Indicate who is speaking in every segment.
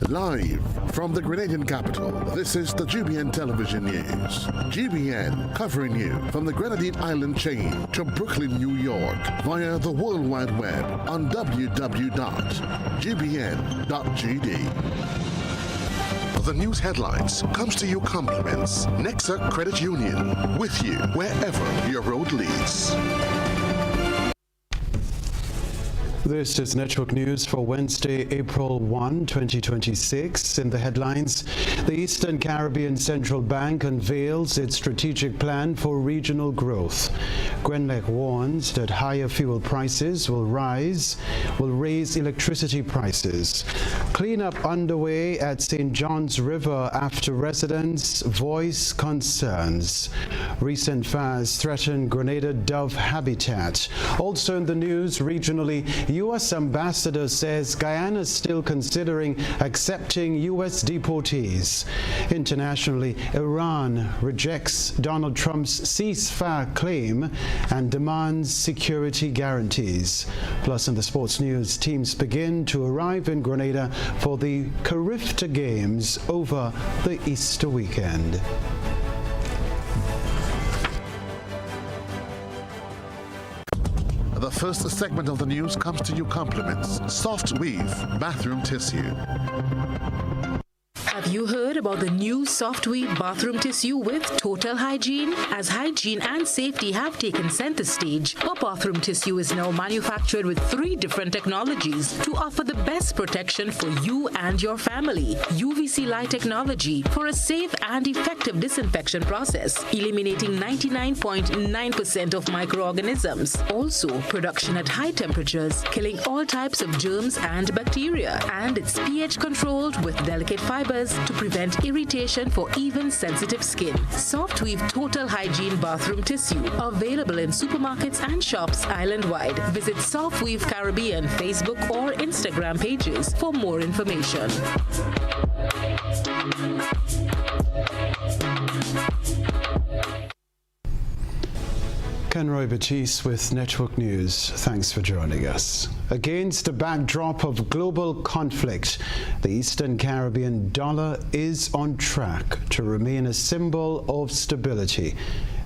Speaker 1: Live from the Grenadian capital, this is the GBN Television News. GBN covering you from the Grenadine Island chain to Brooklyn, New York, via the World Wide Web on www.gbn.gd. The news headlines comes to you compliments Nexa Credit Union, with you wherever your road leads.
Speaker 2: This is Network News for Wednesday, April 1, 2026. In the headlines, the Eastern Caribbean Central Bank unveils its strategic plan for regional growth. Grenlec warns that higher fuel prices will raise electricity prices. Cleanup underway at St. John's River after residents voice concerns. Recent fires threaten Grenada dove habitat. Also in the news, regionally, U.S. ambassador says Guyana is still considering accepting U.S. deportees. Internationally, Iran rejects Donald Trump's ceasefire claim and demands security guarantees. Plus, in the sports news, teams begin to arrive in Grenada for the Carifta Games over the Easter weekend.
Speaker 1: The first segment of the news comes to you compliments Soft Weave Bathroom Tissue.
Speaker 3: Have you heard about the new Soft Weave bathroom tissue with total hygiene? As hygiene and safety have taken center stage, our bathroom tissue is now manufactured with 3 different technologies to offer the best protection for you and your family. UVC light technology for a safe and effective disinfection process, eliminating 99.9% of microorganisms. Also, production at high temperatures, killing all types of germs and bacteria. And it's pH controlled with delicate fibers to prevent irritation for even sensitive skin. Soft Weave Total Hygiene Bathroom Tissue, available in supermarkets and shops island-wide. Visit Soft Weave Caribbean Facebook or Instagram pages for more information.
Speaker 2: Kenroy, Baptiste with Network News. Thanks for joining us. Against the backdrop of global conflict, the Eastern Caribbean dollar is on track to remain a symbol of stability.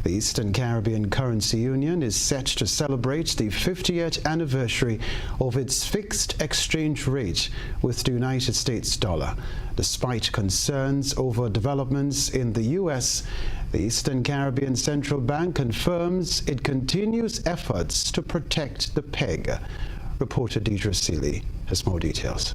Speaker 2: The Eastern Caribbean Currency Union is set to celebrate the 50th anniversary of its fixed exchange rate with the United States dollar. Despite concerns over developments in the U.S., the Eastern Caribbean Central Bank confirms it continues efforts to protect the peg. Reporter Deidre Seeley has more details.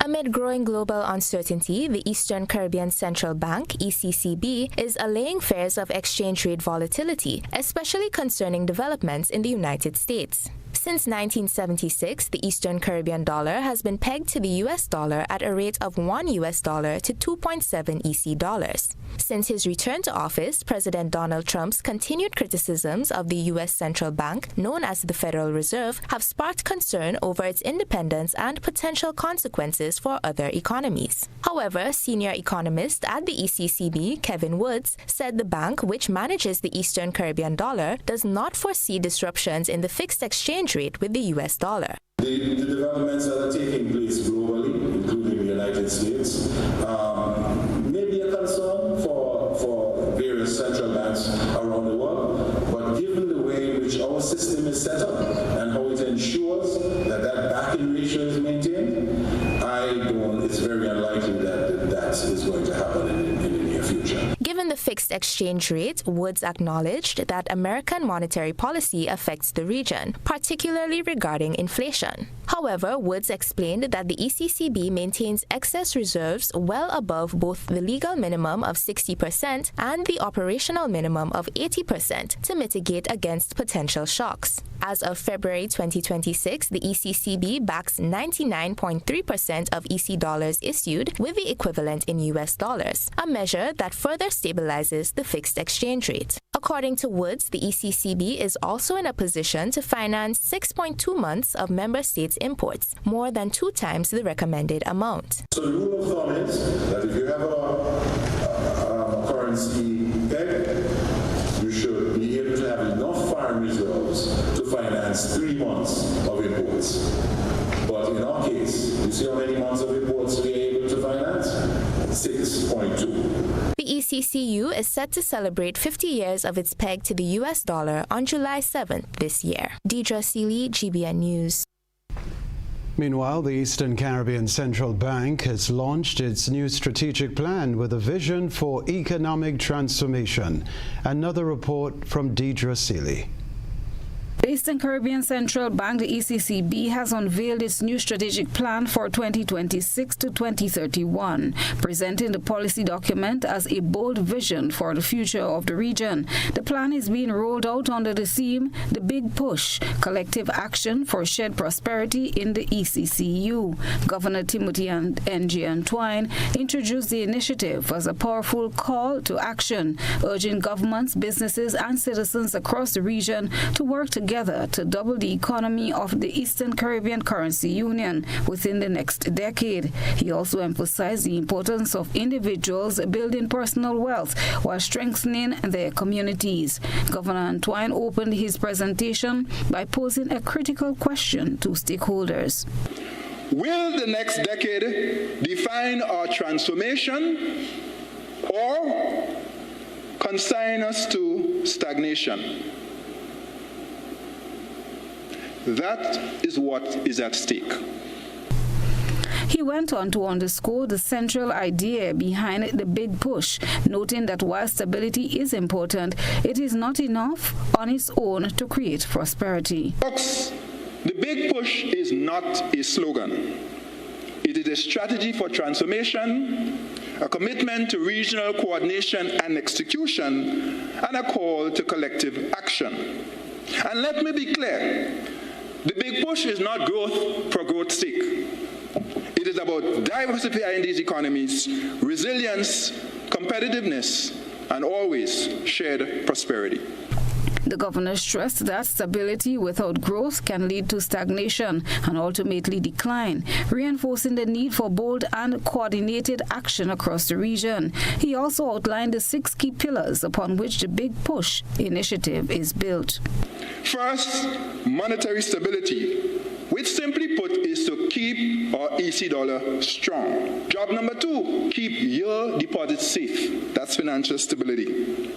Speaker 4: Amid growing global uncertainty, the Eastern Caribbean Central Bank, ECCB, is allaying fears of exchange rate volatility, especially concerning developments in the United States. Since 1976, the Eastern Caribbean dollar has been pegged to the US dollar at a rate of $1 US to 2.7 EC dollars. Since his return to office, President Donald Trump's continued criticisms of the US Central Bank, known as the Federal Reserve, have sparked concern over its independence and potential consequences for other economies. However, senior economist at the ECCB, Kevin Woods, said the bank, which manages the Eastern Caribbean dollar, does not foresee disruptions in the fixed exchange rate with the US dollar.
Speaker 5: The developments that are taking place globally, including the United States, may be a concern for various central banks around the world, but given the way in which our system is set up and how it ensures that backing ratio is maintained, it's very unlikely that is going to happen in the near future.
Speaker 4: Given the fixed exchange rate, Woods acknowledged that American monetary policy affects the region, particularly regarding inflation. However, Woods explained that the ECCB maintains excess reserves well above both the legal minimum of 60% and the operational minimum of 80% to mitigate against potential shocks. As of February 2026, the ECCB backs 99.3% of EC dollars issued with the equivalent in US dollars, a measure that further stabilizes the fixed exchange rate. According to Woods, the ECCB is also in a position to finance 6.2 months of member states' imports, more than 2 times the recommended amount.
Speaker 5: So the rule of thumb is that if you have a currency peg, you should be able to have enough foreign reserves to finance 3 months of imports. But in our case, you see how many months of imports we 6.2.
Speaker 4: The ECCU is set to celebrate 50 years of its peg to the US dollar on July 7th this year. Deidre Seeley, GBN News.
Speaker 2: Meanwhile, the Eastern Caribbean Central Bank has launched its new strategic plan with a vision for economic transformation. Another report from Deidre Seeley.
Speaker 6: The Eastern Caribbean Central Bank, the ECCB, has unveiled its new strategic plan for 2026 to 2031, presenting the policy document as a bold vision for the future of the region. The plan is being rolled out under the theme, The Big Push, Collective Action for Shared Prosperity in the ECCU. Governor Timothy N.G. Twine introduced the initiative as a powerful call to action, urging governments, businesses, and citizens across the region to work together to double the economy of the Eastern Caribbean Currency Union within the next decade. He also emphasized the importance of individuals building personal wealth while strengthening their communities. Governor Twine opened his presentation by posing a critical question to stakeholders.
Speaker 7: Will the next decade define our transformation or consign us to stagnation? That is what is at stake.
Speaker 6: He went on to underscore the central idea behind the big push, noting that while stability is important, it is not enough on its own to create prosperity.
Speaker 7: Folks, the big push is not a slogan. It is a strategy for transformation, a commitment to regional coordination and execution, and a call to collective action. And let me be clear, the big push is not growth for growth's sake. It is about diversifying these economies, resilience, competitiveness, and always shared prosperity.
Speaker 6: The governor stressed that stability without growth can lead to stagnation and ultimately decline, reinforcing the need for bold and coordinated action across the region. He also outlined the 6 key pillars upon which the Big Push initiative is built.
Speaker 7: First, monetary stability, which simply put is to keep our EC dollar strong. Job number 2, keep your deposits safe. That's financial stability.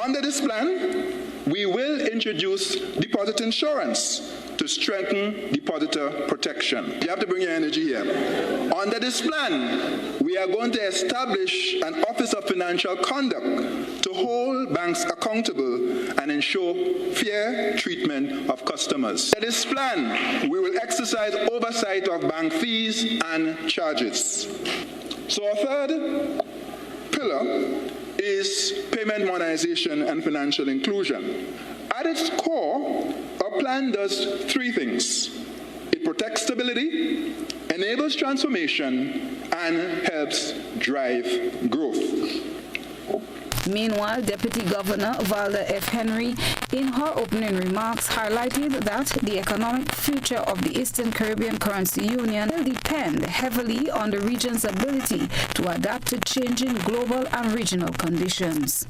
Speaker 7: Under this plan, we will introduce deposit insurance to strengthen depositor protection. You have to bring your energy here. Under this plan, we are going to establish an Office of Financial Conduct to hold banks accountable and ensure fair treatment of customers. Under this plan, we will exercise oversight of bank fees and charges. So our third pillar is payment modernization and financial inclusion. At its core, our plan does 3 things. It protects stability, enables transformation, and helps drive growth.
Speaker 6: Meanwhile, Deputy Governor Valda F. Henry, in her opening remarks, highlighted that the economic future of the Eastern Caribbean Currency Union will depend heavily on the region's ability to adapt to changing global and regional conditions.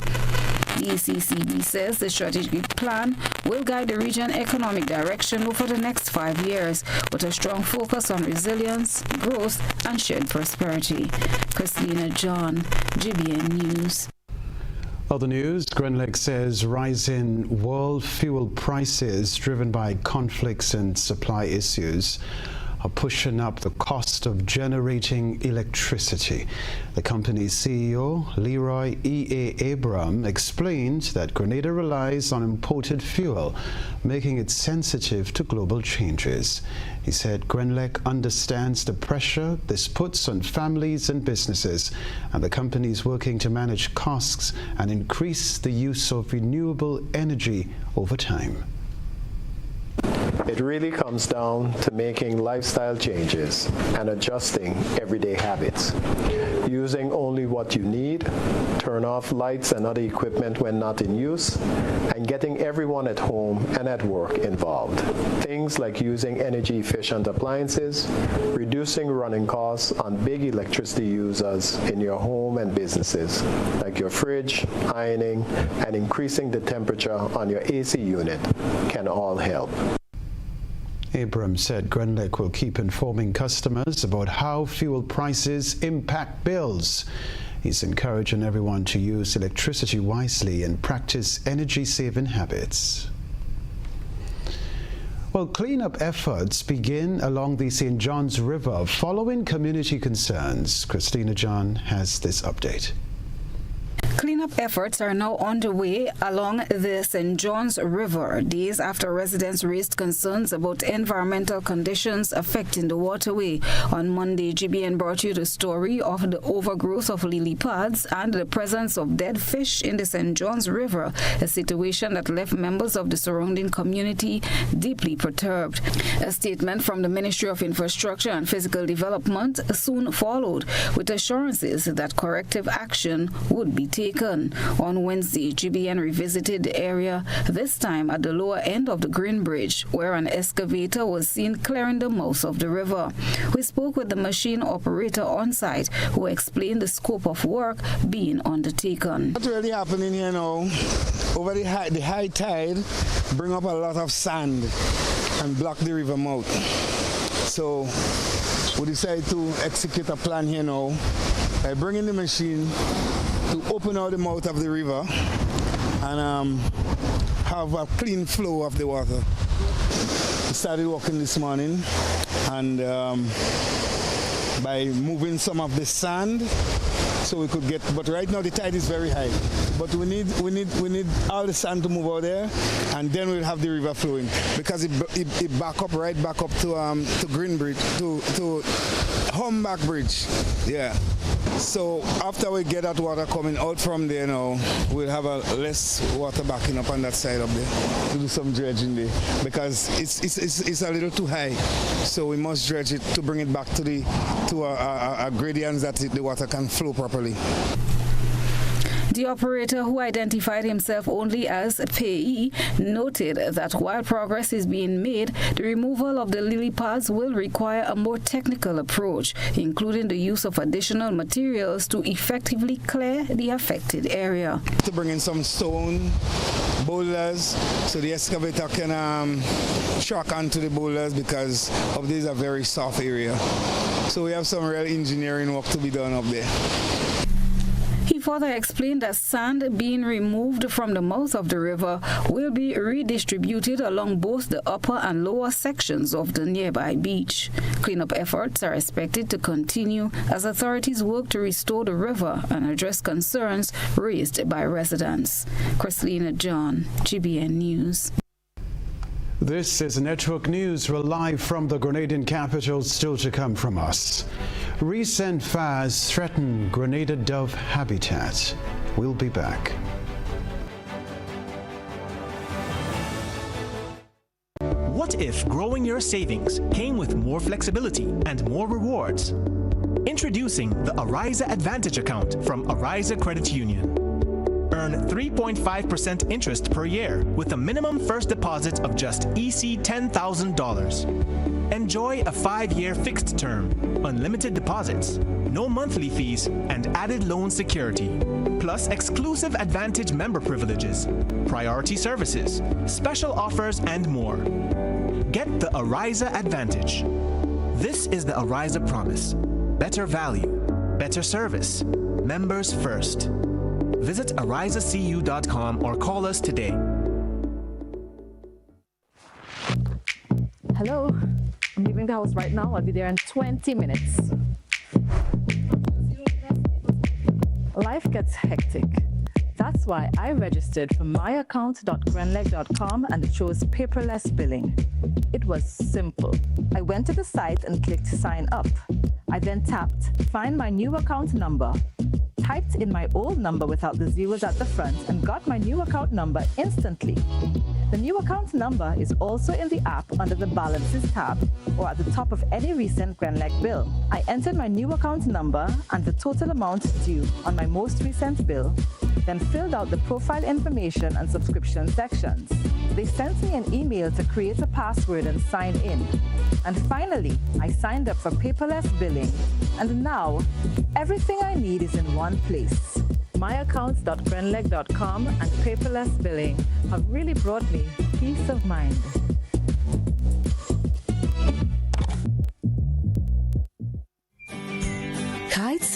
Speaker 6: The ECCB says the strategic plan will guide the region's economic direction over the next 5 years, with a strong focus on resilience, growth, and shared prosperity. Christina John, GBN News.
Speaker 2: Other news, Grenlec says rising world fuel prices driven by conflicts and supply issues are pushing up the cost of generating electricity. The company's CEO, Leroy E.A. Abram, explained that Grenada relies on imported fuel, making it sensitive to global changes. He said Grenlec understands the pressure this puts on families and businesses, and the company is working to manage costs and increase the use of renewable energy over time.
Speaker 8: It really comes down to making lifestyle changes and adjusting everyday habits. Using only what you need, turn off lights and other equipment when not in use, and getting everyone at home and at work involved. Things like using energy-efficient appliances, reducing running costs on big electricity users in your home and businesses, like your fridge, ironing, and increasing the temperature on your AC unit can all help.
Speaker 2: Abrams said Grenlec will keep informing customers about how fuel prices impact bills. He's encouraging everyone to use electricity wisely and practice energy-saving habits. Well, cleanup efforts begin along the St. John's River following community concerns. Christina John has this update.
Speaker 6: Cleanup efforts are now underway along the St. John's River, days after residents raised concerns about environmental conditions affecting the waterway. On Monday, GBN brought you the story of the overgrowth of lily pads and the presence of dead fish in the St. John's River, a situation that left members of the surrounding community deeply perturbed. A statement from the Ministry of Infrastructure and Physical Development soon followed, with assurances that corrective action would be taken. On Wednesday, GBN revisited the area, this time at the lower end of the Green Bridge, where an excavator was seen clearing the mouth of the river. We spoke with the machine operator on site, who explained the scope of work being undertaken.
Speaker 9: What's really happening here now, over the high tide, bring up a lot of sand and block the river mouth. So we decided to execute a plan here now by bringing the machine to open out the mouth of the river and have a clean flow of the water. We started working this morning, and by moving some of the sand so we could get, but right now the tide is very high. But we need all the sand to move out there, and then we'll have the river flowing, because it right back up to Green Bridge, to Humbach Bridge. Yeah. So after we get that water coming out from there now, we'll have a less water backing up on that side up there to do some dredging there, because it's a little too high. So we must dredge it to bring it back to a gradient that the water can flow properly.
Speaker 6: The operator, who identified himself only as a payee, noted that while progress is being made, the removal of the lily pads will require a more technical approach, including the use of additional materials to effectively clear the affected area.
Speaker 9: To bring in some stone boulders so the excavator can shock onto the boulders, because of this is a very soft area. So we have some real engineering work to be done up there.
Speaker 6: He further explained that sand being removed from the mouth of the river will be redistributed along both the upper and lower sections of the nearby beach. Cleanup efforts are expected to continue as authorities work to restore the river and address concerns raised by residents. Christina John, GBN News.
Speaker 2: This is Network News. We're live from the Grenadian capital, still to come from us. Recent fires threaten Grenada dove habitat. We'll be back.
Speaker 10: What if growing your savings came with more flexibility and more rewards? Introducing the Ariza Advantage account from Ariza Credit Union. Earn 3.5% interest per year with a minimum first deposit of just EC $10,000. Enjoy a 5-year fixed term, unlimited deposits, no monthly fees, and added loan security. Plus exclusive Advantage member privileges, priority services, special offers, and more. Get the Ariza Advantage. This is the Ariza Promise. Better value, better service, members first. Visit arizacu.com or call us today.
Speaker 11: Hello, I'm leaving the house right now. I'll be there in 20 minutes. Life gets hectic. That's why I registered for myaccount.grenleg.com and chose paperless billing. It was simple. I went to the site and clicked sign up. I then tapped find my new account number, typed in my old number without the zeros at the front, and got my new account number instantly. The new account number is also in the app under the Balances tab or at the top of any recent Grenleg bill. I entered my new account number and the total amount due on my most recent bill, then filled out the profile information and subscription sections. They sent me an email to create a password and sign in. And finally, I signed up for paperless billing. And now, everything I need is in one place. Myaccounts.grenleg.com and paperless billing have really brought me peace of mind.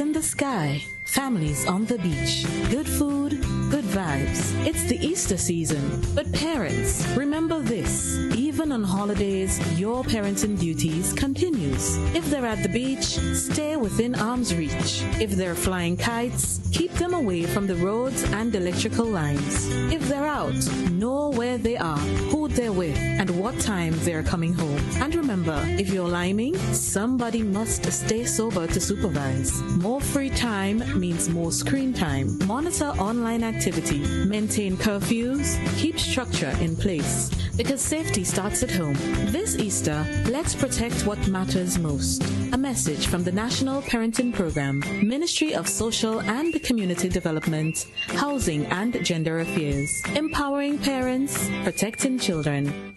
Speaker 3: in the sky, families on the beach, good food, good vibes. It's the Easter season. But parents, remember this. Even on holidays, your parenting duties continues. If they're at the beach, stay within arm's reach. If they're flying kites, keep them away from the roads and electrical lines. If they're out, know where they are, who they're with, and what time they're coming home. And remember, if you're liming, somebody must stay sober to supervise. More free time means more screen time. Monitor online activity. Maintain curfews. Keep structure in place. Because safety starts at home. This Easter, let's protect what matters most. A message from the National Parenting Program, Ministry of Social and Community Development, Housing and Gender Affairs. Empowering parents, protecting children.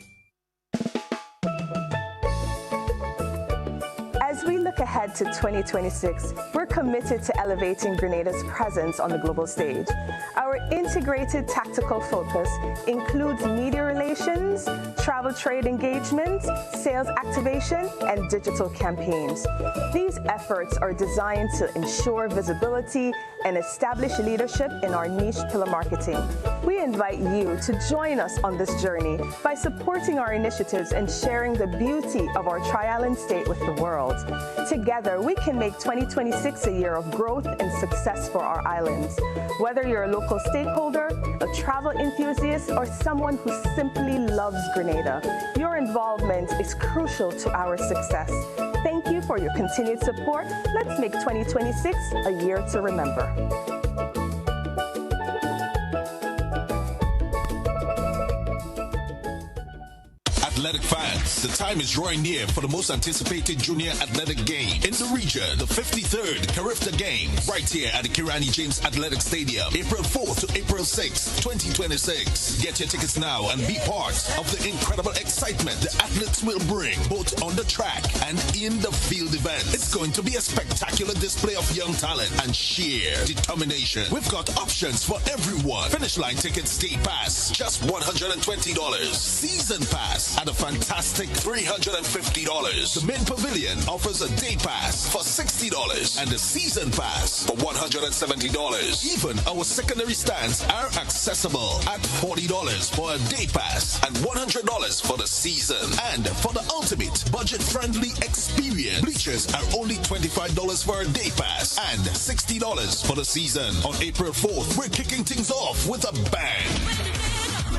Speaker 12: As we look ahead to 2026, we're committed to elevating Grenada's presence on the global stage. Our integrated tactical focus includes media relations, travel trade engagement, sales activation, and digital campaigns. These efforts are designed to ensure visibility and establish leadership in our niche pillar marketing. We invite you to join us on this journey by supporting our initiatives and sharing the beauty of our Tri-Island state with the world. Together, we can make 2026 a year of growth and success for our islands. Whether you're a local stakeholder, a travel enthusiast, or someone who simply loves Grenada, your involvement is crucial to our success. Thank you for your continued support. Let's make 2026 a year to remember.
Speaker 13: Athletic fans, the time is drawing near for the most anticipated junior athletic game in the region, the 53rd Carifta Games, right here at the Kirani James Athletic Stadium, April 4th to April 6th, 2026. Get your tickets now and be part of the incredible excitement the athletes will bring, both on the track and in the field event. It's going to be a spectacular display of young talent and sheer determination. We've got options for everyone. Finish line tickets, day pass, just $120. Season pass at a fantastic $350. The main pavilion offers a day pass for $60 and a season pass for $170. Even our secondary stands are accessible at $40 for a day pass and $100 for the season. And for the ultimate budget-friendly experience, bleachers are only $25 for a day pass and $60 for the season. On April 4th, we're kicking things off with a bang.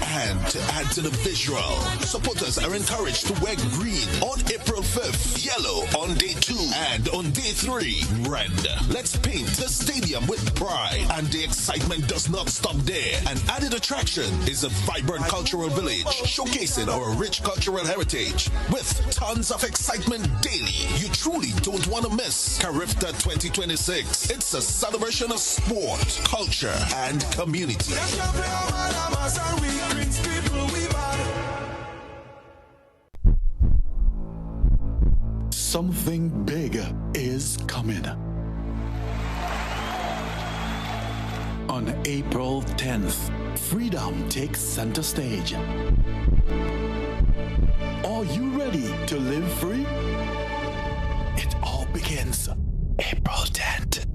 Speaker 13: And to add to the visual, supporters are encouraged to wear green on April 5th, yellow on day 2, and on day 3, red. Let's paint the stadium with pride. And the excitement does not stop there. An added attraction is a vibrant cultural village, showcasing our rich cultural heritage with tons of excitement daily. You truly don't want to miss Carifta 2026. It's a celebration of sport, culture, and community.
Speaker 14: Something big is coming. On April 10th, freedom takes center stage. Are you ready to live free? It all begins April 10th.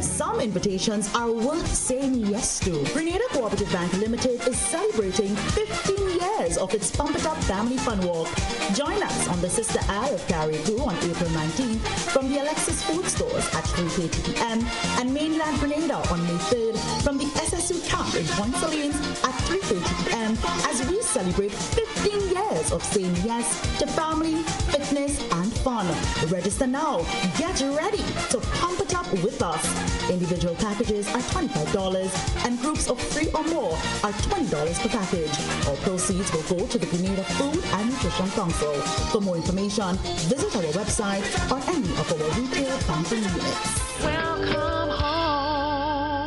Speaker 15: Some invitations are worth saying yes to. Grenada Cooperative Bank Limited is celebrating 15 years of its Pump It Up Family Fun Walk. Join us on the Sister Isle of Carriacou on April 19th from the Alexis Food Stores at 3:30 p.m. and mainland Grenada on May 3rd from the SSU Camp in Point Salines at 3:30 p.m. as we celebrate 15 years of saying yes to family, fitness, and fun. Register now. Get ready to pump it up with us. Individual packages are $25 and groups of 3 or more are $20 per package. All proceeds will go to the Grenada Food and Nutrition Council. For more information, visit our website or any of our retail banking units.
Speaker 13: Welcome home.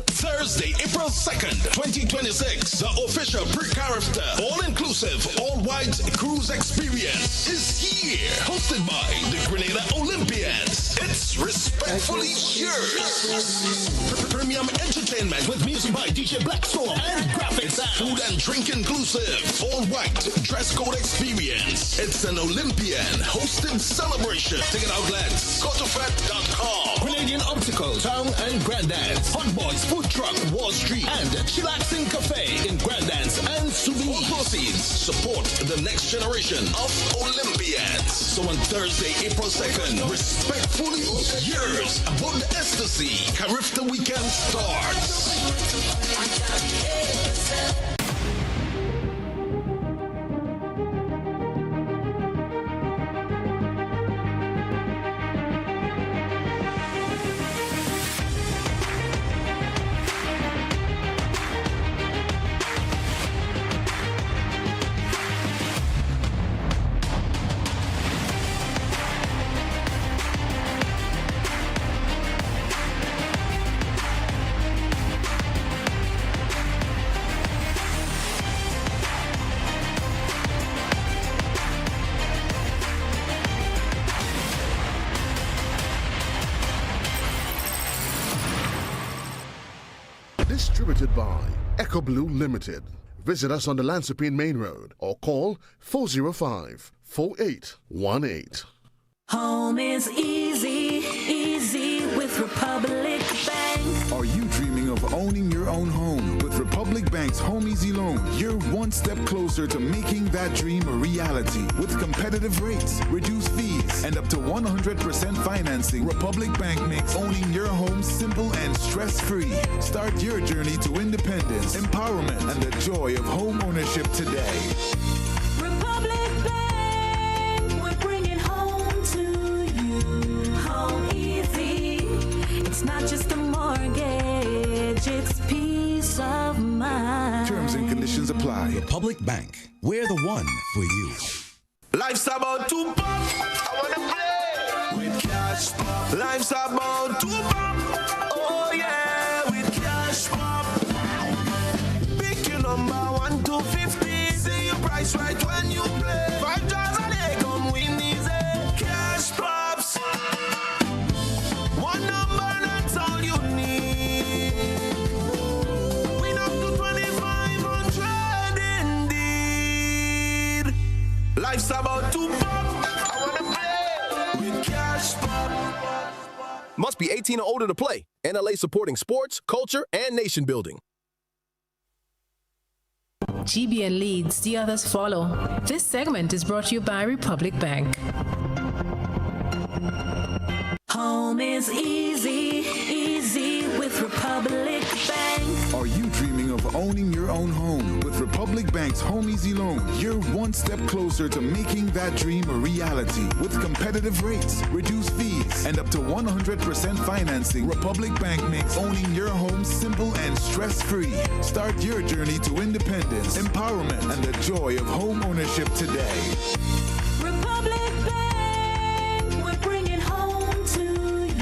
Speaker 13: Thursday, April April 2nd, 2026, the official pre-character, all-inclusive, all-white cruise experience is here. Hosted by the Grenada Olympians. It's respectfully yours. Premium entertainment with music by DJ Blackstorm and graphics, food and drink inclusive, all-white dress code experience. It's an Olympian hosted celebration. Ticket outlets, Cotofet.com, Grenadian Optical, Town and Grandance, Hot Boys Food Truck, Wall Street, and Chillaxing Cafe in Grandance and Subi. All proceeds support the next generation of Olympians. So on Thursday, April 2nd, respectfully yours, about the ecstasy, Carifta weekend starts.
Speaker 1: Distributed by Echo Blue Limited. Visit us on the Lansopine Main Road or call 405-4818.
Speaker 16: Home is easy, easy with Republic Bank.
Speaker 17: Are you dreaming of owning your own home? With Republic Bank's Home Easy Loan, you're one step closer to making that dream a reality. With competitive rates, reduced fees, and up to 100% financing, Republic Bank makes owning your home simple and stress-free. Start your journey to independence, empowerment, and the joy of home ownership today.
Speaker 16: Republic Bank, we're bringing home to you. Home easy. It's not just a mortgage, it's peace of mind.
Speaker 17: Terms and conditions apply.
Speaker 18: Republic Bank, we're the one for you.
Speaker 19: Life's about to pop. I wanna play with cash pop. Life's about to pop. Oh yeah, with cash pop. Pick your number 1 to 50. See your price right when you play. $5 a day, come win easy. Cash pops. One number, that's all you need. Win up to 2,500 indeed. Life's about to pop. I wanna play with cash pop.
Speaker 20: Must be 18 or older to play. NLA supporting sports, culture, and nation building.
Speaker 3: GBN leads, the others follow. This segment is brought to you by Republic Bank.
Speaker 16: Home is easy, easy with Republic Bank.
Speaker 17: Are you dreaming of owning your own home? With Republic Bank's Home Easy Loan, you're one step closer to making that dream a reality. With competitive rates, reduced fees, and up to 100% financing, Republic Bank makes owning your home simple and stress-free. Start your journey to independence, empowerment, and the joy of home ownership today.
Speaker 16: Republic Bank, we're bringing home to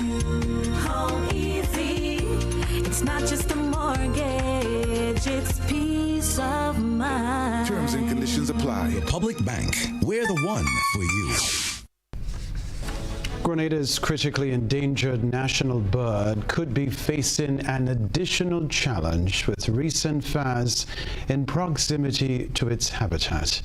Speaker 16: you. Home easy. It's not just a mortgage, it's peace of mind.
Speaker 17: Terms and conditions apply.
Speaker 18: Republic Bank, we're the one for you.
Speaker 2: Grenada's critically endangered national bird could be facing an additional challenge with recent fires in proximity to its habitat.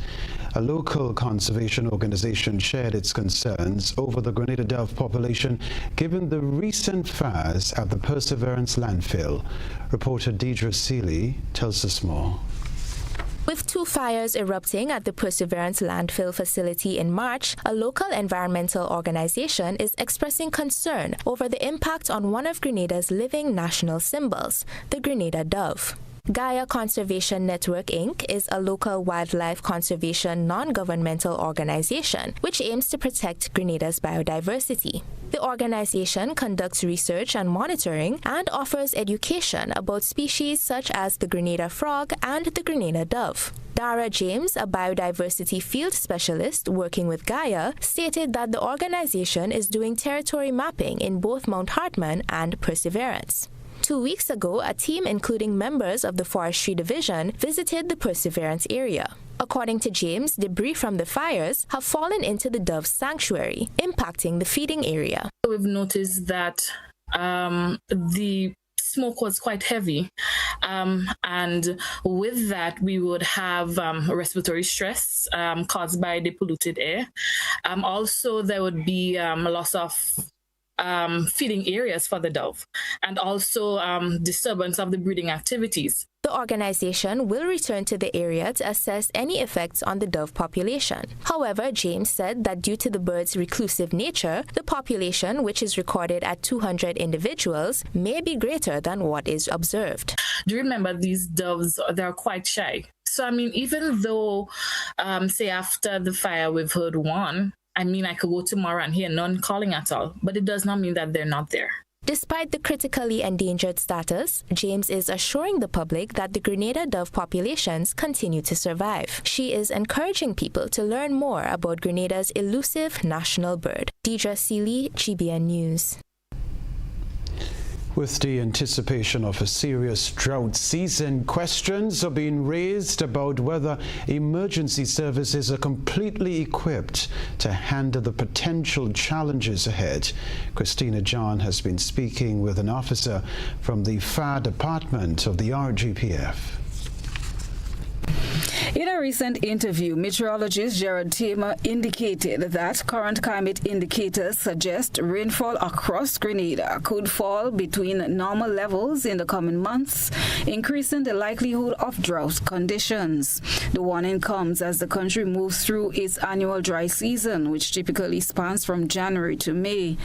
Speaker 2: A local conservation organization shared its concerns over the Grenada dove population given the recent fires at the Perseverance landfill. Reporter Deidre Seeley tells us more.
Speaker 4: With 2 fires erupting at the Perseverance landfill facility in March, a local environmental organization is expressing concern over the impact on one of Grenada's living national symbols, the Grenada dove. Gaia Conservation Network, Inc. is a local wildlife conservation non-governmental organization which aims to protect Grenada's biodiversity. The organization conducts research and monitoring and offers education about species such as the Grenada frog and the Grenada dove. Dara James, a biodiversity field specialist working with Gaia, stated that the organization is doing territory mapping in both Mount Hartman and Perseverance. 2 weeks ago, a team including members of the Forestry Division visited the Perseverance area. According to James, debris from the fires have fallen into the dove sanctuary, impacting the feeding area.
Speaker 19: We've noticed that the smoke was quite heavy, and with that we would have respiratory stress caused by the polluted air. Also there would be loss of feeding areas for the dove, and also disturbance of the breeding activities.
Speaker 4: The organization will return to the area to assess any effects on the dove population. However, James said that due to the bird's reclusive nature, the population, which is recorded at 200 individuals, may be greater than what is observed.
Speaker 19: Do you remember these doves, they're quite shy. So, I mean, even though, say after the fire we've heard one, I mean, I could go tomorrow and hear none calling at all, but it does not mean that they're not there.
Speaker 4: Despite the critically endangered status, James is assuring the public that the Grenada dove populations continue to survive. She is encouraging people to learn more about Grenada's elusive national bird. Deidre Seeley, GBN News.
Speaker 2: With the anticipation of a serious drought season, questions are being raised about whether emergency services are completely equipped to handle the potential challenges ahead. Christina John has been speaking with an officer from the Fire Department of the RGPF.
Speaker 6: In a recent interview, meteorologist Gerard Tamer indicated that current climate indicators suggest rainfall across Grenada could fall between normal levels in the coming months, increasing the likelihood of drought conditions. The warning comes as the country moves through its annual dry season, which typically spans from January to May.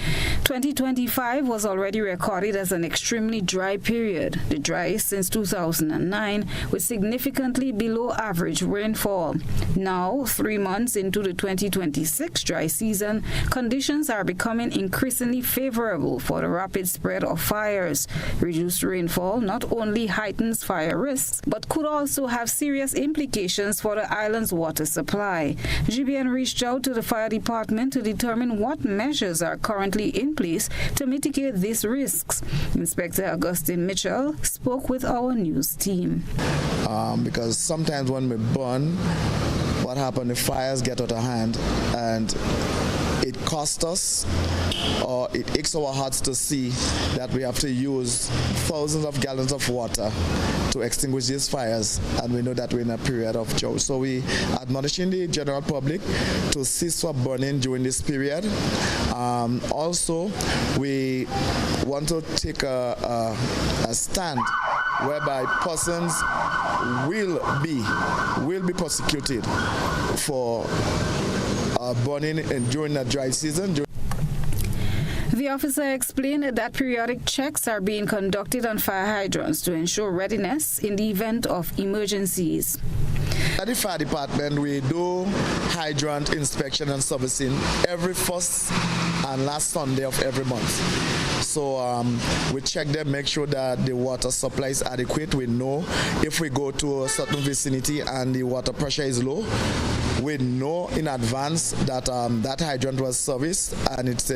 Speaker 6: 2025 was already recorded as an extremely dry period, the driest since 2009, with significantly below average rainfall. Now, 3 months into the 2026 dry season, conditions are becoming increasingly favorable for the rapid spread of fires. Reduced rainfall not only heightens fire risks, but could also have serious implications for the island's water supply. GBN reached out to the fire department to determine what measures are currently in place to mitigate these risks. Inspector Augustine Mitchell spoke with our news team.
Speaker 21: Because sometimes when we burn, what happens, the fires get out of hand and it costs us, or it aches our hearts to see that we have to use thousands of gallons of water to extinguish these fires, and we know that we're in a period of drought. So we admonishing the general public to cease from burning during this period. Also, we want to take a stand whereby persons will be prosecuted for burning during the dry season.
Speaker 6: The officer explained that periodic checks are being conducted on fire hydrants to ensure readiness in the event of emergencies.
Speaker 21: At the fire department, we do hydrant inspection and servicing every first and last Sunday of every month. So we check them, make sure that the water supply is adequate. We know if we go to a certain vicinity and the water pressure is low, we know in advance that that hydrant was serviced and it's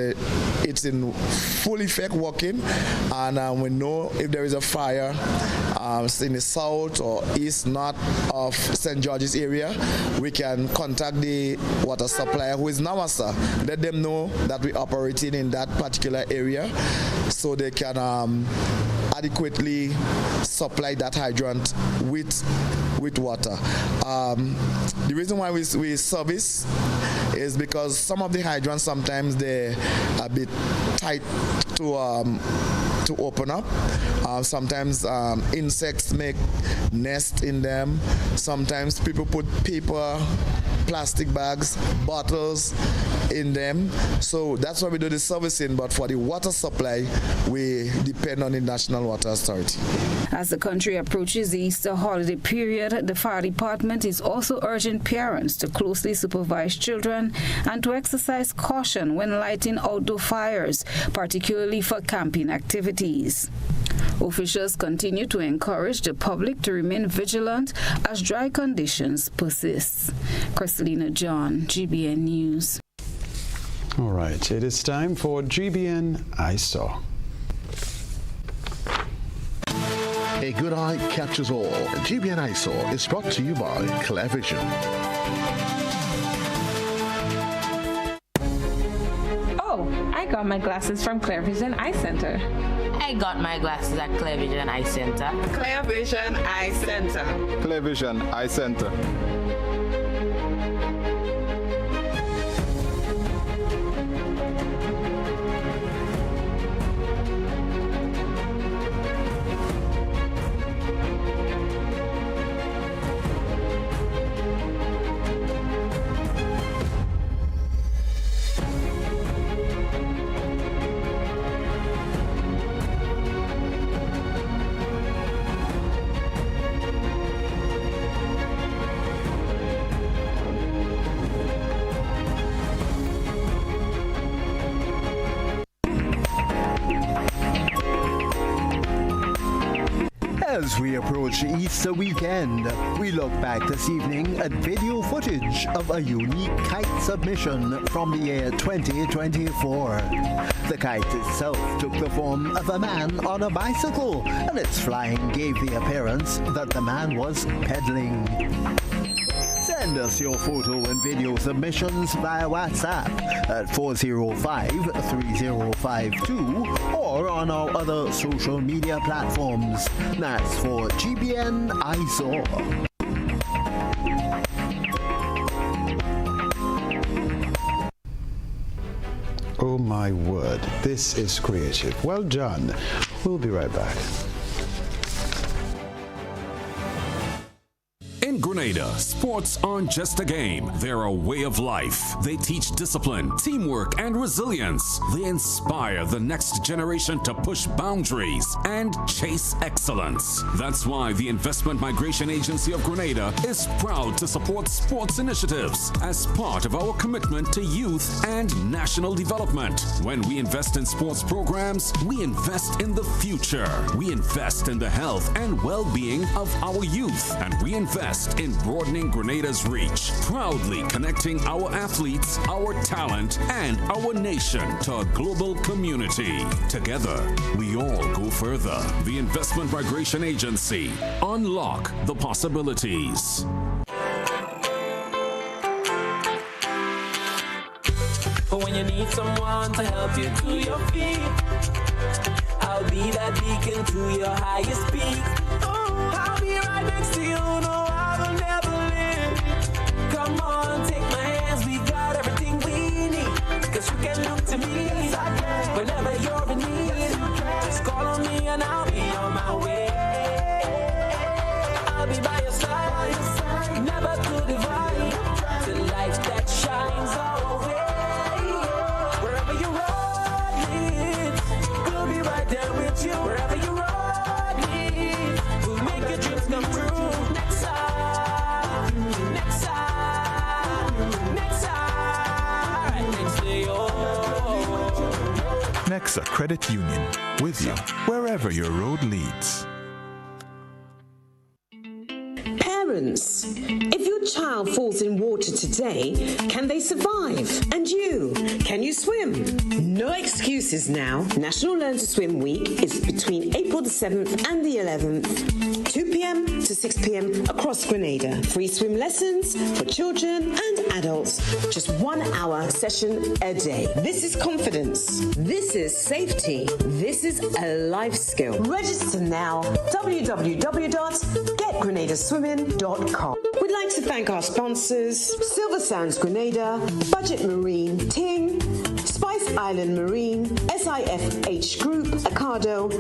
Speaker 21: in full effect working, and we know if there is a fire in the south or east, north of St. George's area, we can contact the water supplier, who is Nawasa. Let them know that we're operating in that particular area so they can adequately supply that hydrant with water. The reason why we service is because some of the hydrants, sometimes they're a bit tight to open up. Sometimes insects make nests in them. Sometimes people put paper, plastic bags, bottles in them. So that's why we do the servicing. But for the water supply, we depend on the National Water Authority.
Speaker 6: As the country approaches the Easter holiday period, the fire department is also urging parents to closely supervise children and to exercise caution when lighting outdoor fires, particularly for camping activities. Officials continue to encourage the public to remain vigilant as dry conditions persist. Christina John, GBN News.
Speaker 2: All right, it is time for GBN I Saw.
Speaker 1: A good eye catches all. GBN Eyesore is brought to you by Clearvision.
Speaker 5: Oh, I got my glasses from Clearvision Eye Center.
Speaker 22: I got my glasses at Clearvision Eye Center.
Speaker 23: Clearvision Eye Center.
Speaker 24: Clearvision Eye Center.
Speaker 25: As we approach Easter weekend, we look back this evening at video footage of a unique kite submission from the year 2024. The kite itself took the form of a man on a bicycle, and its flying gave the appearance that the man was pedaling. Send us your photo and video submissions via WhatsApp at 405-3052 or on our other social media platforms. That's for GBN Eyesore.
Speaker 2: Oh my word, this is creative. Well done. We'll be right back.
Speaker 26: In Grenada, sports aren't just a game. They're a way of life. They teach discipline, teamwork, and resilience. They inspire the next generation to push boundaries and chase excellence. That's why the Investment Migration Agency of Grenada is proud to support sports initiatives as part of our commitment to youth and national development. When we invest in sports programs, we invest in the future. We invest in the health and well-being of our youth, and we invest in broadening Grenada's reach, proudly connecting our athletes, our talent, and our nation to a global community. Together, we all go further. The Investment Migration Agency. Unlock the possibilities.
Speaker 16: But when you need someone to help you to your feet, I'll be that beacon to your highest peak. Oh, I'll be right next to you, no, I will never leave. Come on, take my hands, we got everything we need. Cause you can look to me whenever you're in need. Just call on me and I'll be on my way. I'll be by your side, never to divide. The light that shines our way. Wherever you ride me, we'll be right there with you. Wherever you ride me, we'll make your dreams come true. Next time, next time, next time, next day, oh.
Speaker 27: Nexa Credit Union, with you wherever your road leads.
Speaker 28: Parents, if your child falls in water today, can they survive? And you, can you swim? No excuses now. National Learn to Swim Week is between April the 7th and the 11th, 2 p.m. to 6 p.m. across Grenada. Free swim lessons for children and adults. Just 1 hour session a day. This is confidence. This is safety. This is a life skill. Register now. www.getgrenadaswimming.com. We'd like to thank our sponsors, Silver Sands Grenada, Budget Marine, Ting, Spice Island Marine, SIFH Group, Acado,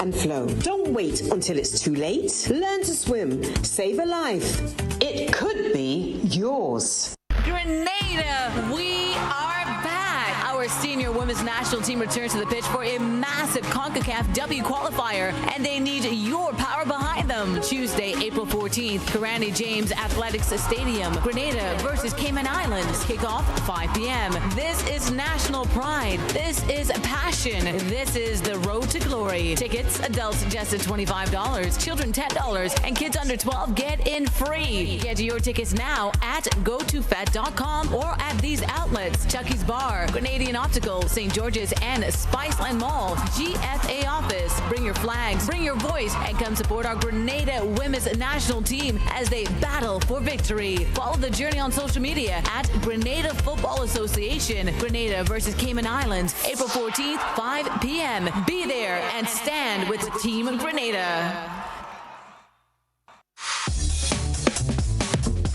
Speaker 28: and Flow. Don't wait until it's too late. Learn to swim. Save a life. It could be yours.
Speaker 29: Grenada, we are back. Our senior women's national team returns to the pitch for a massive CONCACAF W qualifier, and they need your power behind them. Tuesday, April 14th, Kirani James Athletics Stadium, Grenada versus Cayman Islands. Kickoff 5 p.m. This is national pride. This is passion. This is the road to glory. Tickets, adults just at $25, children $10, and kids under 12 get in free. Get your tickets now at gotofet.com or at these outlets: Chucky's Bar, Grenadian Optical, St. St. George's and Spiceland Mall, GFA office. Bring your flags, bring your voice, and come support our Grenada women's national team as they battle for victory. Follow the journey on social media at Grenada Football Association. Grenada versus Cayman Islands, April 14th, 5 p.m. Be there and stand with Team Grenada.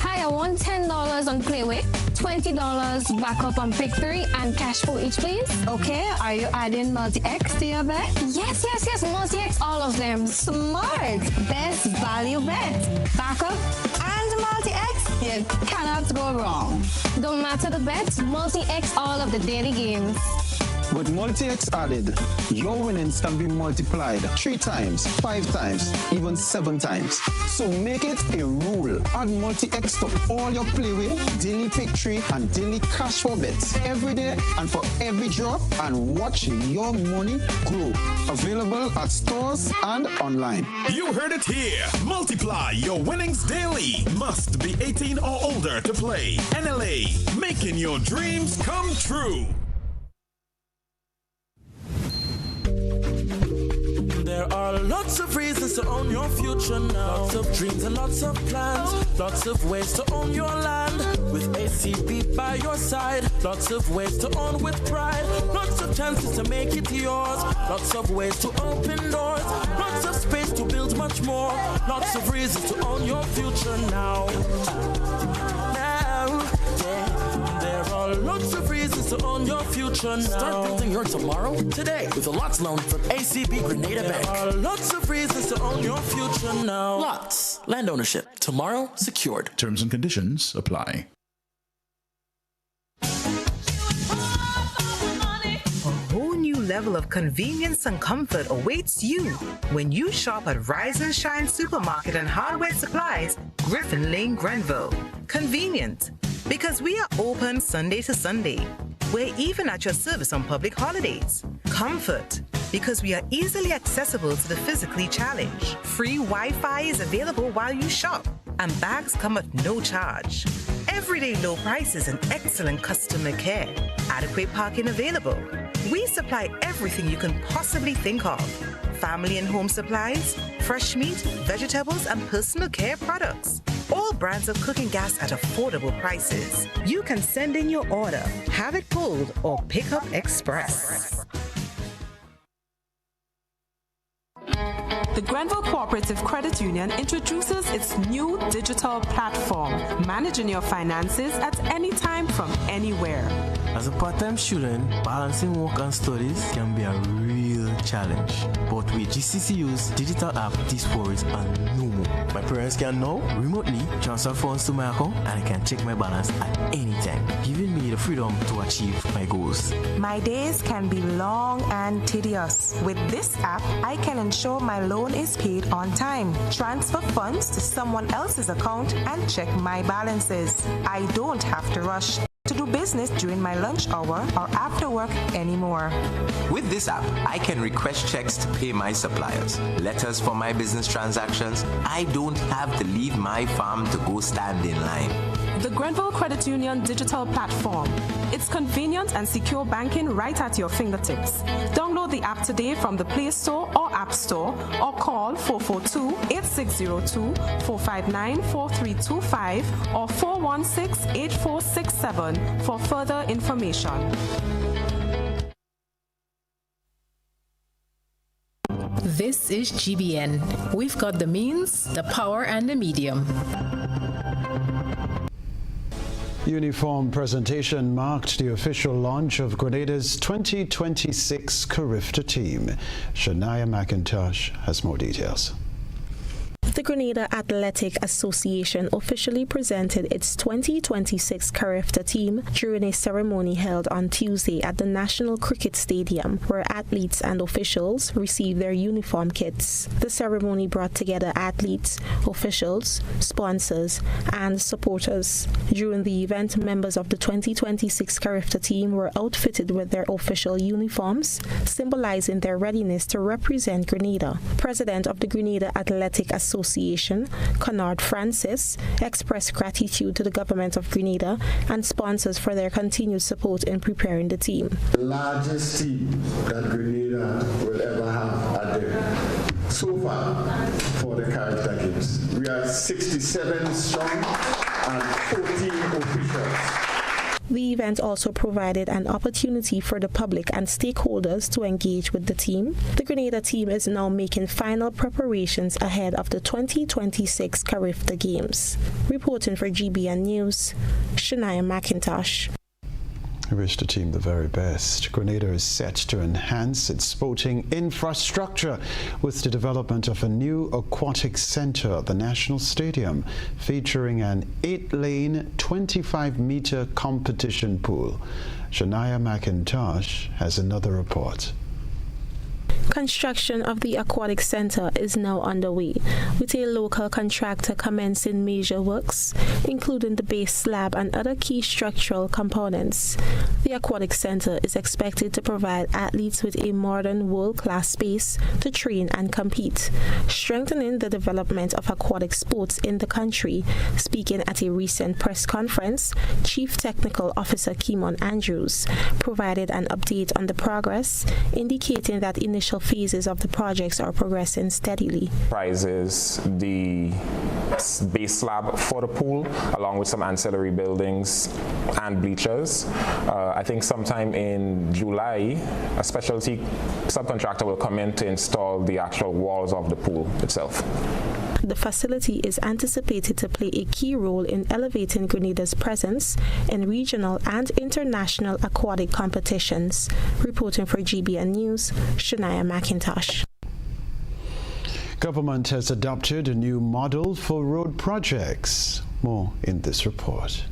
Speaker 7: Hi, I want $10 on Playway, $20 backup on Victory, and cash for each, please.
Speaker 8: Okay, are you adding multi-X to your bet?
Speaker 7: Yes, multi-X, all of them.
Speaker 8: Smart! Best value bet. Backup and multi-X, you cannot go wrong.
Speaker 7: Don't matter the bets, multi-X all of the daily games.
Speaker 9: With multi-X added, your winnings can be multiplied 3 times, 5 times, even 7 times. So make it a rule. Add multi-X to all your Playway, daily victory, and daily cash for bets every day and for every drop, and watch your money grow. Available at stores and online.
Speaker 10: You heard it here. Multiply your winnings daily. Must be 18 or older to play. NLA, making your dreams come true.
Speaker 16: There are lots of reasons to own your future now. Lots of dreams and lots of plans. Lots of ways to own your land. With ACB by your side. Lots of ways to own with pride. Lots of chances to make it yours. Lots of ways to open doors. Lots of space to build much more. Lots of reasons to own your future now. There are lots of reasons to own your future now.
Speaker 11: Start building your tomorrow today with a LOTS loan from ACB Grenada Bank.
Speaker 16: There are lots of reasons to own your future now.
Speaker 11: LOTS, land ownership, tomorrow secured.
Speaker 27: Terms and conditions apply.
Speaker 12: A whole new level of convenience and comfort awaits you when you shop at Rise and Shine Supermarket and Hardware Supplies, Griffin Lane, Grenville. Convenient, because we are open Sunday to Sunday. We're even at your service on public holidays. Comfort, because we are easily accessible to the physically challenged. Free Wi-Fi is available while you shop, and bags come at no charge. Everyday low prices and excellent customer care. Adequate parking available. We supply everything you can possibly think of. Family and home supplies, fresh meat, vegetables, and personal care products. All brands of cooking gas at affordable prices. You can send in your order, have it pulled, or pick up express.
Speaker 13: The Grenville Cooperative Credit Union introduces its new digital platform, managing your finances at any time from anywhere.
Speaker 16: As a part-time student, balancing work and studies can be a real challenge. But with GCCU's digital app, these worries are no more. My parents can now remotely transfer funds to my account, and I can check my balance at any time, giving me the freedom to achieve my goals.
Speaker 12: My days can be long and tedious. With this app, I can ensure my loan is paid on time, transfer funds to someone else's account, and check my balances. I don't have to rush to do business during my lunch hour or after work anymore.
Speaker 14: With this app, I can request checks to pay my suppliers, letters for my business transactions. I don't have to leave my farm to go stand in line.
Speaker 13: The Grenville Credit Union digital platform. It's convenient and secure banking right at your fingertips. Download the app today from the Play Store or App Store, or call 442-8602, 459-4325, or 416-8467 for further information.
Speaker 3: This is GBN. We've got the means, the power, and the medium.
Speaker 2: Uniform presentation marked the official launch of Grenada's 2026 Carifta team. Shania McIntosh has more details.
Speaker 15: The Grenada Athletic Association officially presented its 2026 Carifta team during a ceremony held on Tuesday at the National Cricket Stadium, where athletes and officials received their uniform kits. The ceremony brought together athletes, officials, sponsors, and supporters. During the event, members of the 2026 Carifta team were outfitted with their official uniforms, symbolizing their readiness to represent Grenada. President of the Grenada Athletic Association, Association, Conrad Francis, expressed gratitude to the government of Grenada and sponsors for their continued support in preparing the team.
Speaker 1: The largest team that Grenada will ever have at the so far for the character games. We are 67 strong and 14 officials.
Speaker 15: The event also provided an opportunity for the public and stakeholders to engage with the team. The Grenada team is now making final preparations ahead of the 2026 Carifta Games. Reporting for GBN News, Shania McIntosh.
Speaker 2: I wish the team the very best. Grenada is set to enhance its sporting infrastructure with the development of a new aquatic center at the National Stadium, featuring an 8-lane, 25-meter competition pool. Shania McIntosh has another report.
Speaker 15: Construction of the aquatic center is now underway, with a local contractor commencing major works, including the base slab and other key structural components. The aquatic center is expected to provide athletes with a modern world-class space to train and compete, strengthening the development of aquatic sports in the country. Speaking at a recent press conference, Chief Technical Officer Kimon Andrews provided an update on the progress, indicating that initial phases of the projects are progressing steadily.
Speaker 4: Prizes the base slab for the pool, along with some ancillary buildings and bleachers. I think sometime in July, a specialty subcontractor will come in to install the actual walls of the pool itself.
Speaker 15: The facility is anticipated to play a key role in elevating Grenada's presence in regional and international aquatic competitions. Reporting for GBN News, Shania McIntosh.
Speaker 2: Government has adopted a new model for road projects. More in this report.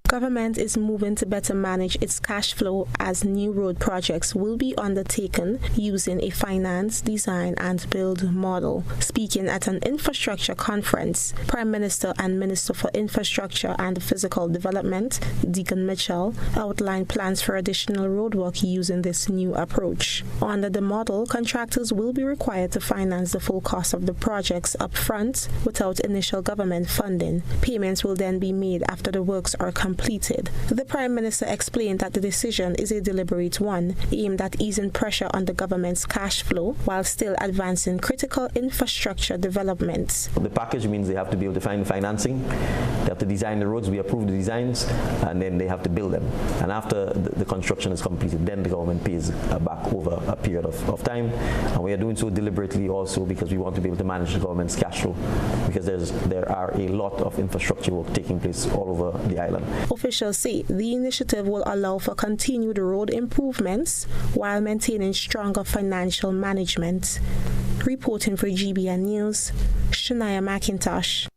Speaker 15: Government is moving to better manage its cash flow as new road projects will be undertaken using a finance, design and build model. Speaking at an infrastructure conference, Prime Minister and Minister for Infrastructure and Physical Development, Deacon Mitchell, outlined plans for additional roadwork using this new approach. Under the model, contractors will be required to finance the full cost of the projects up front without initial government funding. Payments will then be made after the works are completed. The Prime Minister explained that the decision is a deliberate one, aimed at easing pressure on the government's cash flow while still advancing critical infrastructure developments.
Speaker 5: The package means they have to be able to find the financing, they have to design the roads, we approve the designs, and then they have to build them. And after the construction is completed, then the government pays back over a period of time. And we are doing so deliberately also because we want to be able to manage the government's cash flow, because there are a lot of infrastructure work taking place all over the island.
Speaker 15: Officials say the initiative will allow for continued road improvements while maintaining stronger financial management. Reporting for GBN News, Shania McIntosh.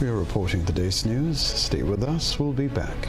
Speaker 2: We are reporting the day's news. Stay with us. We'll be back.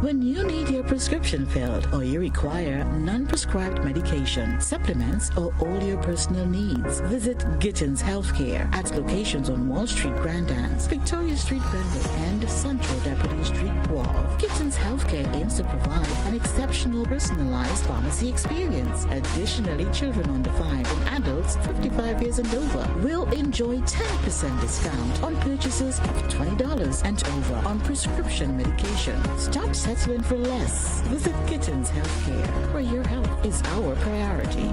Speaker 6: When you need your prescription filled or you require non-prescribed medication, supplements, or all your personal needs, visit Gittins Healthcare at locations on Wall Street, Grand Anse, Victoria Street, Brentwood, and Central Deputy Street, Wharf. Gittins Healthcare aims to provide an exceptional personalized pharmacy experience. Additionally, children under 5 and adults 55 years and over will enjoy 10% discount on purchases of $20 and over on prescription medication. Stop settling for less. Visit Gittins Healthcare, where your health is our priority.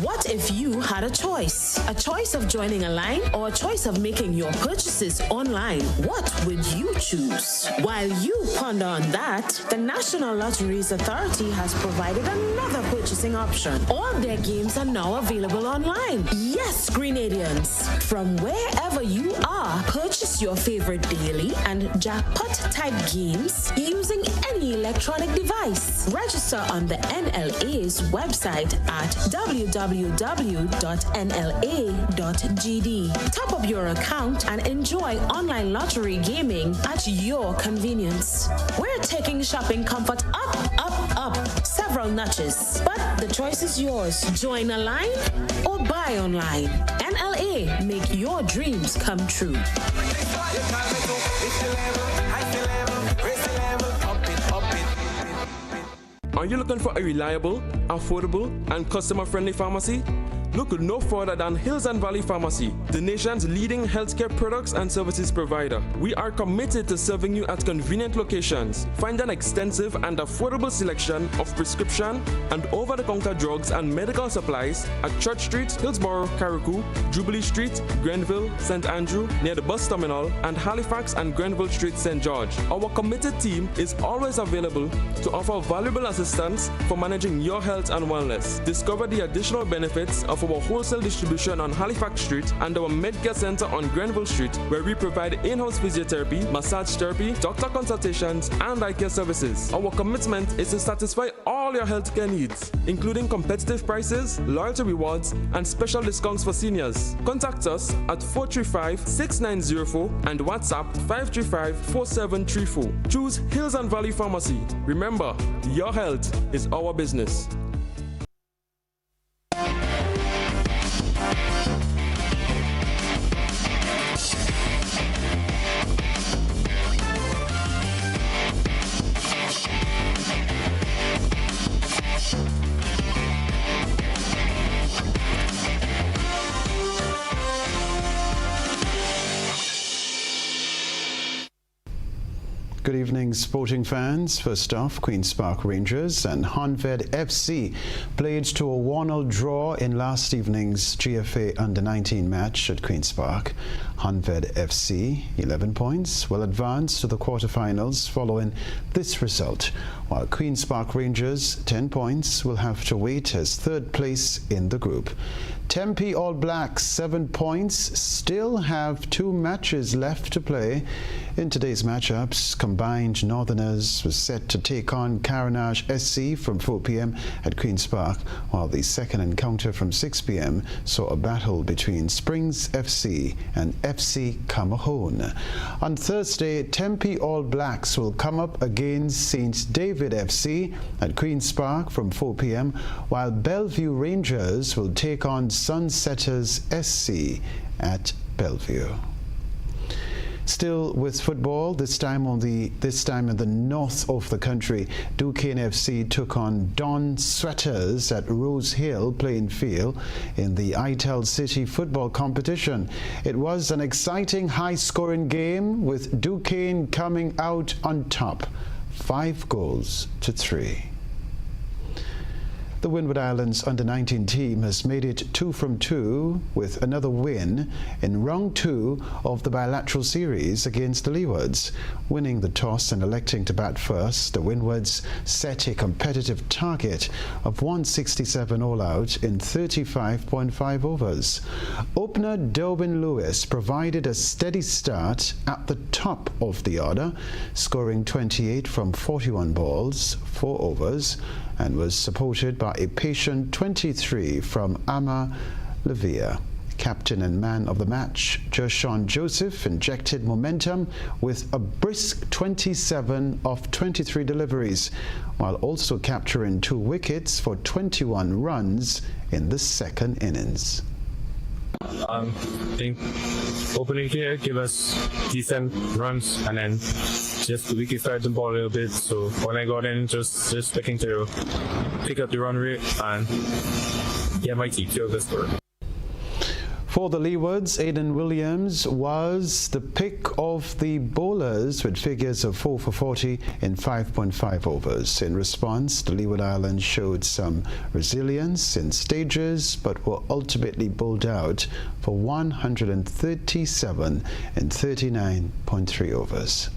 Speaker 3: What if you had a choice? A choice of joining a line or a choice of making your purchases online? What would you choose? While you ponder on that, the National Lotteries Authority has provided another purchasing option. All their games are now available online. Yes, Grenadians, from wherever you are, purchase your favorite daily and jackpot type games using any electronic device. Register on the NLA's website at www.nla.gov.gr
Speaker 28: www.nla.gd. Top up your account and enjoy online lottery gaming at your convenience. We're taking shopping comfort up, up, up several notches. But the choice is yours. Join a line or buy online. NLA, make your dreams come true.
Speaker 17: Are you looking for a reliable, affordable, and customer-friendly pharmacy? Look no further than Hills and Valley Pharmacy, the nation's leading healthcare products and services provider. We are committed to serving you at convenient locations. Find an extensive and affordable selection of prescription and over-the-counter drugs and medical supplies at Church Street, Hillsborough, Carriacou, Jubilee Street, Grenville, St. Andrew, near the bus terminal, and Halifax and Grenville Street, St. George. Our committed team is always available to offer valuable assistance for managing your health and wellness. Discover the additional benefits of our wholesale distribution on Halifax Street and our Medcare Center on Grenville Street, where we provide in-house physiotherapy, massage therapy, doctor consultations, and eye care services. Our commitment is to satisfy all your healthcare needs, including competitive prices, loyalty rewards, and special discounts for seniors. Contact us at 435-6904 and WhatsApp 535-4734. Choose Hills and Valley Pharmacy. Remember, your health is our business.
Speaker 2: Good evening, sporting fans. First off, Queen's Park Rangers and Honved FC played to a 1-0 draw in last evening's GFA Under-19 match at Queen's Park. Honved FC, 11 points, will advance to the quarterfinals following this result, while Queen's Park Rangers, 10 points, will have to wait as third place in the group. Tempe All Blacks, 7 points, still have 2 matches left to play. In today's matchups, Combined Northerners was set to take on Carenage SC from 4 p.m. at Queen's Park, while the second encounter from 6 p.m. saw a battle between Springs FC and FC Camahone. On Thursday, Tempe All Blacks will come up against St. David FC at Queen's Park from 4 p.m., while Bellevue Rangers will take on Sunsetters SC at Bellevue. Still with football, this time in the north of the country, Duquesne FC took on Don Sweaters at Rose Hill playing field in the ITEL City football competition. It was an exciting, high-scoring game with Duquesne coming out on top, 5-3. The Windward Islands Under-19 team has made it 2 from 2 with another win in round 2 of the bilateral series against the Leewards. Winning the toss and electing to bat first, the Windwards set a competitive target of 167 all-out in 35.5 overs. Opener Derwin Lewis provided a steady start at the top of the order, scoring 28 from 41 balls, 4 overs, and was supported by a patient 23 from Ama Levia. Captain and man of the match, Jershon Joseph, injected momentum with a brisk 27 of 23 deliveries, while also capturing 2 wickets for 21 runs in the second innings.
Speaker 18: I think opening here gave us decent runs, and then just the wicket started to ball a little bit. So when I got in, just looking to pick up the run rate and get my team to the score.
Speaker 2: For the Leewards, Aidan Williams was the pick of the bowlers with figures of 4 for 40 in 5.5 overs. In response, the Leeward Islands showed some resilience in stages but were ultimately bowled out for 137 in 39.3 overs.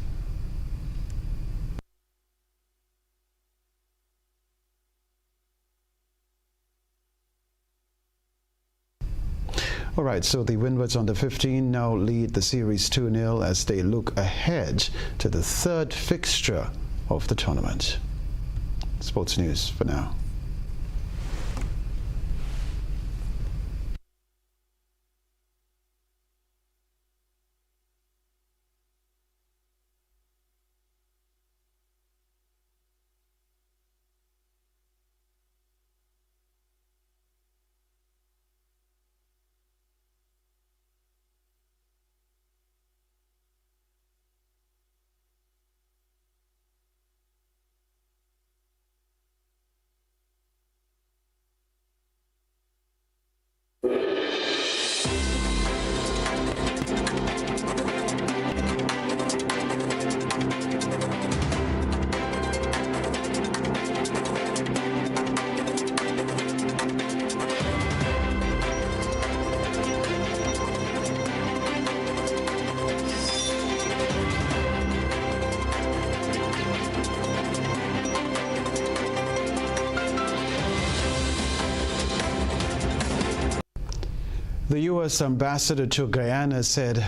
Speaker 2: All right, so the Windwards under 15 now lead the series 2-0 as they look ahead to the third fixture of the tournament. Sports news for now. The U.S. ambassador to Guyana said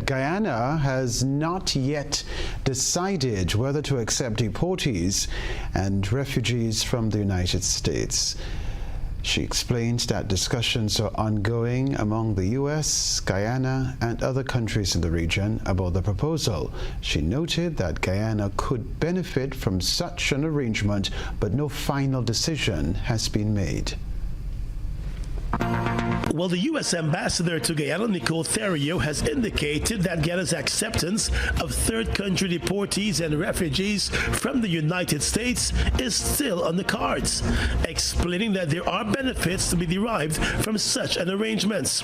Speaker 2: Guyana has not yet decided whether to accept deportees and refugees from the United States. She explained that discussions are ongoing among the U.S., Guyana, and other countries in the region about the proposal. She noted that Guyana could benefit from such an arrangement, but no final decision has been made.
Speaker 19: Well, the U.S. ambassador to Guyana, Nicole Theriot, has indicated that Guyana's acceptance of third country deportees and refugees from the United States is still on the cards, explaining that there are benefits to be derived from such an arrangement.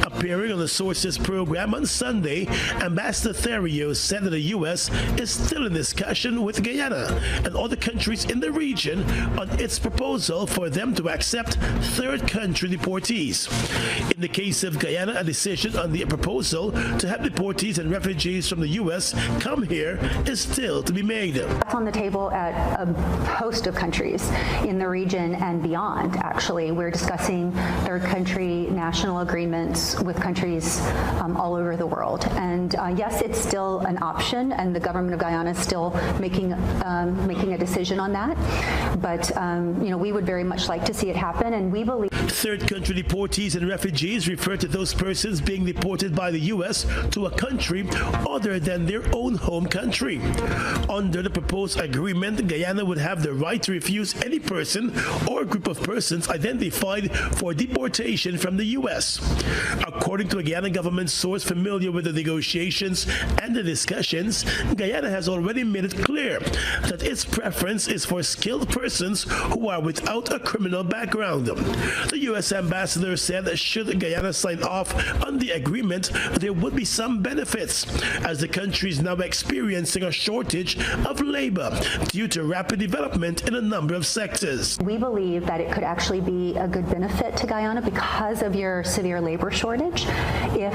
Speaker 19: Appearing on the Sources program on Sunday, Ambassador Theriot said that the U.S. is still in discussion with Guyana and other countries in the region on its proposal for them to accept third country deportees. In the case of Guyana, a decision on the proposal to have deportees and refugees from the U.S. come here is still to be made.
Speaker 20: That's on the table at a host of countries in the region and beyond, actually. We're discussing third country national agreements with countries all over the world. And yes, it's still an option, and the government of Guyana is still making a decision on that. But, we would very much like to see it happen, and we believe...
Speaker 19: Third country deportees and refugees refer to those persons being deported by the U.S. to a country other than their own home country. Under the proposed agreement, Guyana would have the right to refuse any person or group of persons identified for deportation from the U.S. According to a Guyana government source familiar with the negotiations and the discussions, Guyana has already made it clear that its preference is for skilled persons who are without a criminal background. The U.S. ambassador said that should Guyana sign off on the agreement, there would be some benefits, as the country is now experiencing a shortage of labor due to rapid development in a number of sectors.
Speaker 20: We believe that it could actually be a good benefit to Guyana because of your severe labor shortage. If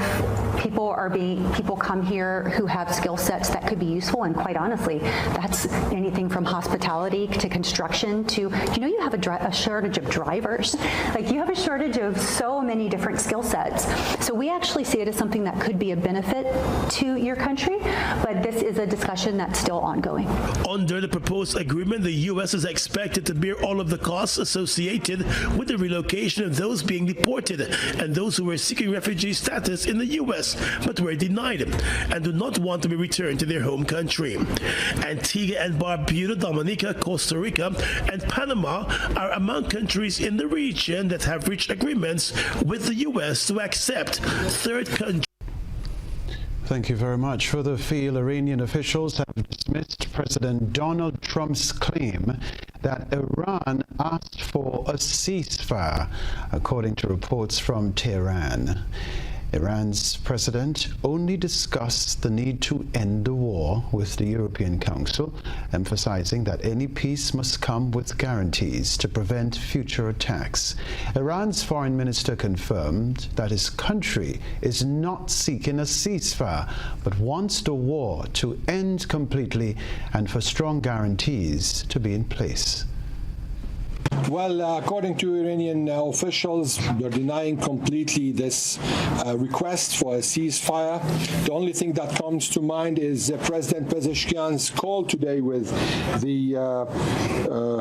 Speaker 20: people come here who have skill sets that could be useful, and quite honestly, that's anything from hospitality to construction to, you have a shortage of drivers. You have a shortage of so many different skill sets. So we actually see it as something that could be a benefit to your country, but this is a discussion that's still ongoing.
Speaker 19: Under the proposed agreement, the U.S. is expected to bear all of the costs associated with the relocation of those being deported and those who were seeking refugee status in the U.S. but were denied and do not want to be returned to their home country. Antigua and Barbuda, Dominica, Costa Rica, and Panama are among countries in the region that have reached agreements with the U.S. to accept third country.
Speaker 2: Thank you very much. Further afield, Iranian officials have dismissed President Donald Trump's claim that Iran asked for a ceasefire, according to reports from Tehran. Iran's president only discussed the need to end the war with the European Council, emphasizing that any peace must come with guarantees to prevent future attacks. Iran's foreign minister confirmed that his country is not seeking a ceasefire, but wants the war to end completely and for strong guarantees to be in place.
Speaker 21: Well, according to Iranian officials, they're denying completely this request for a ceasefire. The only thing that comes to mind is President Pezeshkian's call today with the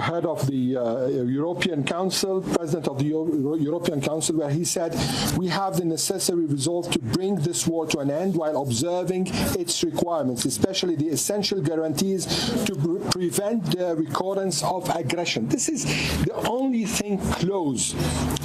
Speaker 21: head of the European Council, President of the European Council, where he said, we have the necessary resolve to bring this war to an end while observing its requirements, especially the essential guarantees to prevent the recurrence of aggression. This is the only thing close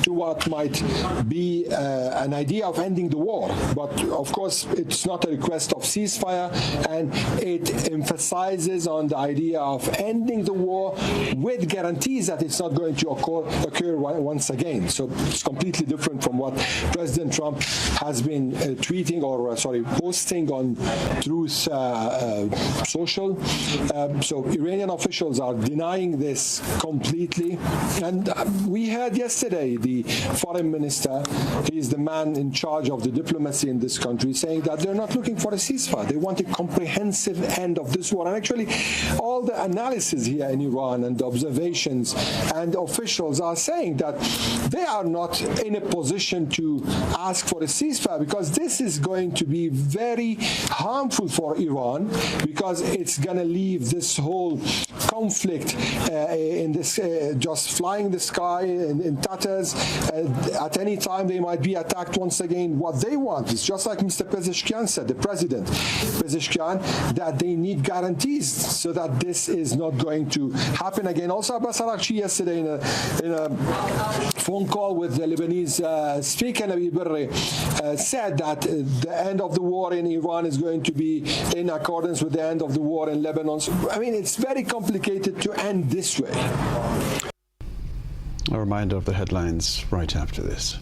Speaker 21: to what might be an idea of ending the war. But of course, it's not a request of ceasefire, and it emphasizes on the idea of ending the war with guarantees that it's not going to occur once again. So it's completely different from what President Trump has been tweeting or posting on Truth Social. So Iranian officials are denying this completely. And we heard yesterday the foreign minister, he is the man in charge of the diplomacy in this country, saying that they're not looking for a ceasefire. They want a comprehensive end of this war. And actually, all the analysis here in Iran and the observations and officials are saying that they are not in a position to ask for a ceasefire, because this is going to be very harmful for Iran, because it's going to leave this whole conflict in this just flying in the sky in tatters. At any time they might be attacked once again. What they want is just like Mr. Pezeshkian said, the president Pezeshkian, that they need guarantees so that this is not going to happen again. Also, Abbas Araghchi yesterday in a phone call with the Lebanese speaker Nabi Berri said that the end of the war in Iran is going to be in accordance with the end of the war in Lebanon. So, I mean, it's very complicated to end this way.
Speaker 2: A reminder of the headlines right after this.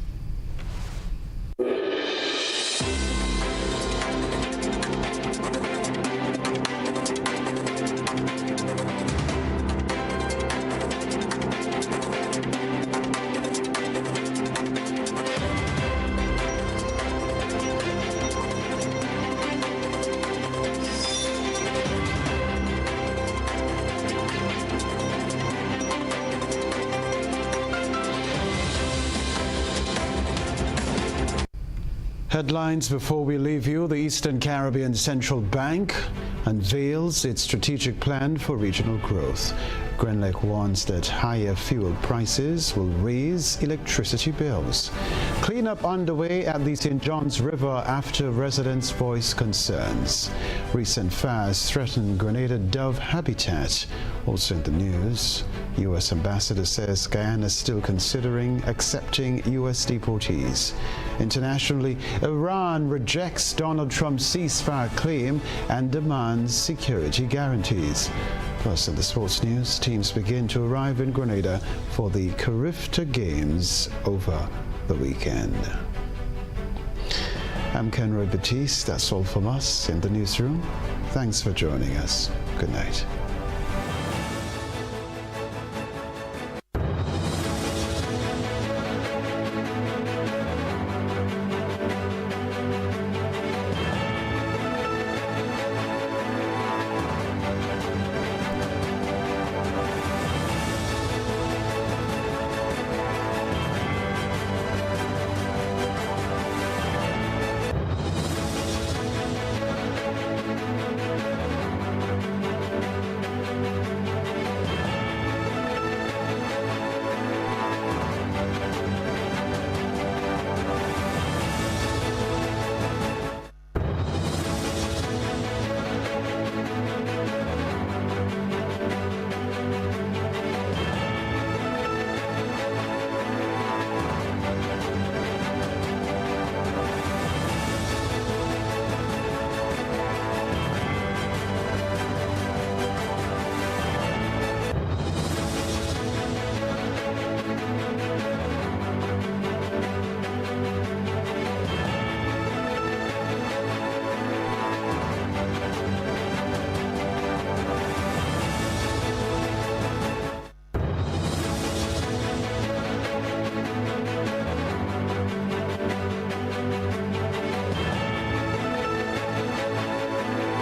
Speaker 2: Headlines before we leave you. The Eastern Caribbean Central Bank unveils its strategic plan for regional growth. Grenlec warns that higher fuel prices will raise electricity bills. Cleanup underway at the St. John's River after residents voice concerns. Recent fires threaten Grenada dove habitat. Also in the news, U.S. ambassador says Guyana is still considering accepting U.S. deportees. Internationally, Iran rejects Donald Trump's ceasefire claim and demands security guarantees. Plus, in the sports news, teams begin to arrive in Grenada for the Carifta Games over the weekend. I'm Kenroy Baptiste. That's all from us in the newsroom. Thanks for joining us. Good night.